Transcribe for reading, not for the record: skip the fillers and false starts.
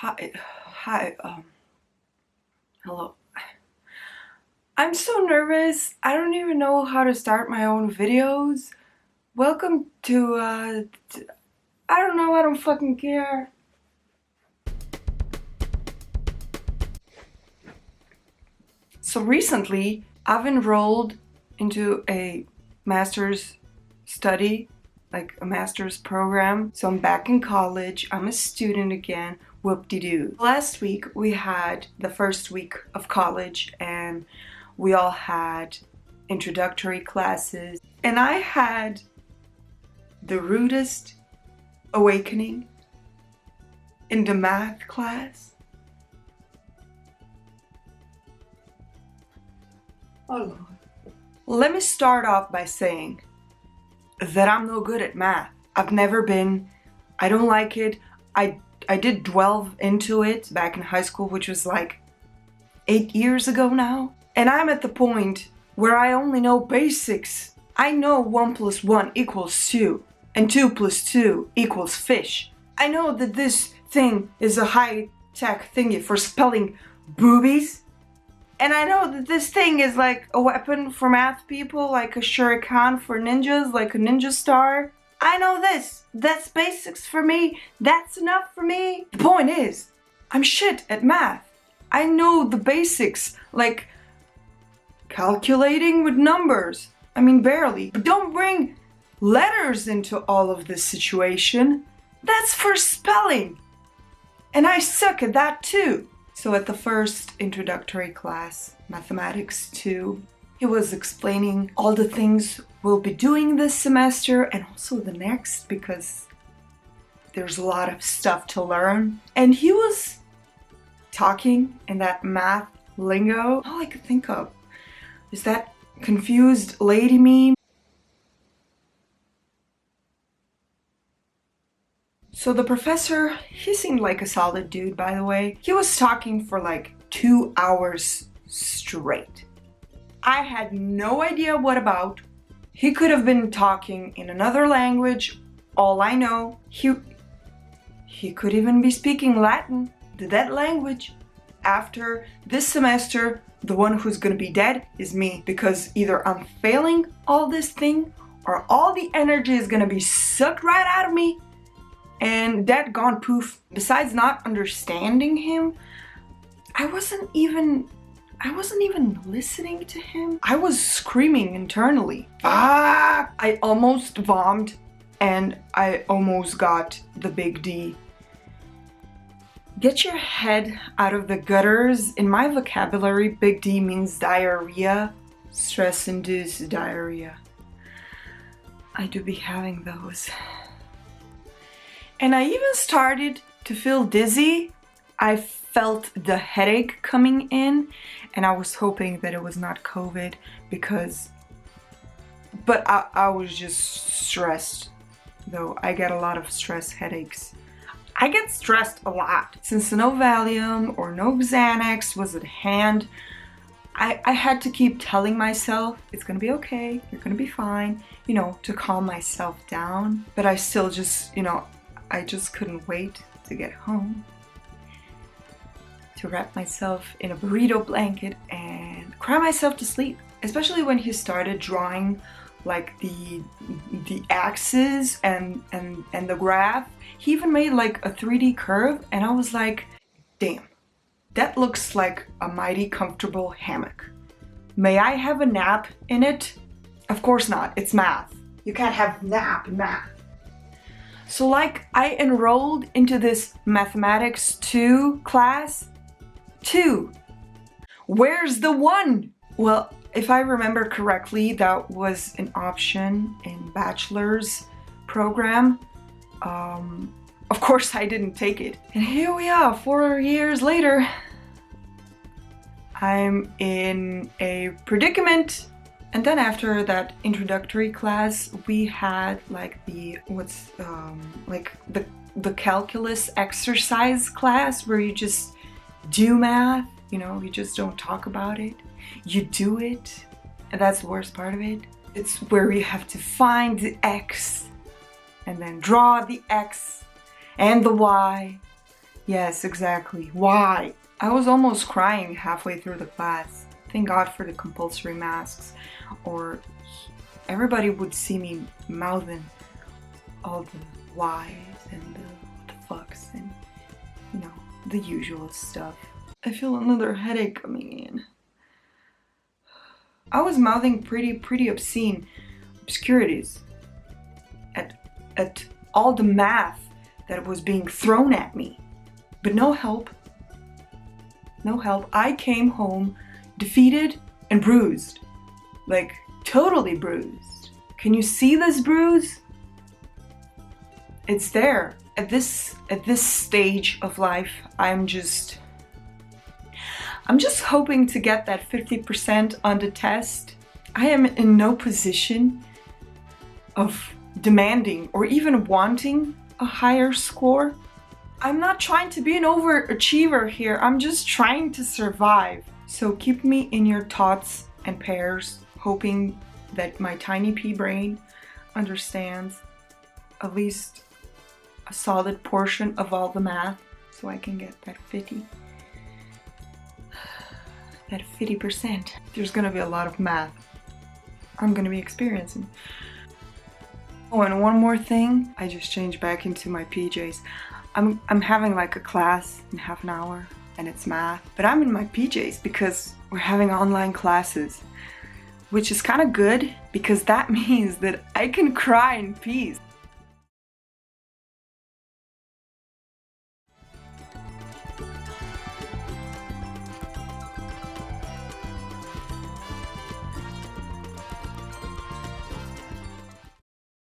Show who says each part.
Speaker 1: Hi, hello. I'm so nervous. I don't even know how to start my own videos. Welcome to, I don't know, I don't fucking care. So recently, I've enrolled into a master's study, like a master's program. So I'm back in college. I'm a student again. Whoop-de-doo. Last week we had the first week of college and we all had introductory classes. And I had the rudest awakening in the math class. Oh Lord. Let me start off by saying that I'm no good at math. I've never been. I don't like it. I did delve into it back in high school, which was like 8 years ago now. And I'm at the point where I only know basics. I know 1 + 1 = 2 and 2 + 2 = fish. I know that this thing is a high-tech thingy for spelling boobies. And I know that this thing is like a weapon for math people, like a shuriken for ninjas, like a ninja star. I know this. That's basics for me. That's enough for me. The point is, I'm shit at math. I know the basics, like calculating with numbers. I mean, barely. But don't bring letters into all of this situation. That's for spelling. And I suck at that too. So at the first introductory class, Mathematics 2, he was explaining all the things we'll be doing this semester and also the next, because there's a lot of stuff to learn. And he was talking in that math lingo. All I could think of is that confused lady meme. So the professor, he seemed like a solid dude, by the way. He was talking for like 2 hours straight. I had no idea what about. He could have been talking in another language. All I know, he could even be speaking Latin, the dead language. After this semester, the one who's gonna be dead is me, because either I'm failing all this thing or all the energy is gonna be sucked right out of me and dead, gone, poof. Besides not understanding him, I wasn't even listening to him. I was screaming internally. Ah! I almost vomited and I almost got the big D. Get your head out of the gutters. In my vocabulary, big D means diarrhea, stress-induced diarrhea. I do be having those. And I even started to feel dizzy. I felt the headache coming in and I was hoping that it was not COVID but I was just stressed though. I get a lot of stress headaches. I get stressed a lot. Since no Valium or no Xanax was at hand, I had to keep telling myself, it's gonna be okay, you're gonna be fine, you know, to calm myself down. But I still just, you know, I just couldn't wait to get home, to wrap myself in a burrito blanket and cry myself to sleep. Especially when he started drawing like the axes and the graph. He even made like a 3D curve and I was like, damn, that looks like a mighty comfortable hammock. May I have a nap in it? Of course not, it's math. You can't have nap in math. So like I enrolled into this Mathematics 2 class. 2. Where's the 1? Well, if I remember correctly, that was an option in bachelor's program. Of course I didn't take it. And here we are, 4 years later. I'm in a predicament. And then after that introductory class, we had like the calculus exercise class where you just do math, you know, you just don't talk about it, you do it. And that's the worst part of it. It's where you have to find the x and then draw the x and the y Yes, exactly. Why? I was almost crying halfway through the class. Thank God for the compulsory masks, or everybody would see me mouthing all the whys and the what the fucks and, you know, the usual stuff. I feel another headache coming in. I was mouthing pretty obscene obscurities at all the math that was being thrown at me. But no help. No help. I came home defeated and bruised. Like, totally bruised. Can you see this bruise? It's there. At this stage of life, I'm just hoping to get that 50% on the test. I am in no position of demanding or even wanting a higher score. I'm not trying to be an overachiever here. I'm just trying to survive. So keep me in your thoughts and prayers, hoping that my tiny pea brain understands at least a solid portion of all the math so I can get that 50%. There's gonna be a lot of math I'm gonna be experiencing. Oh, and one more thing, I just changed back into my PJs. I'm having like a class in half an hour and it's math, but I'm in my PJs because we're having online classes, which is kind of good because that means that I can cry in peace.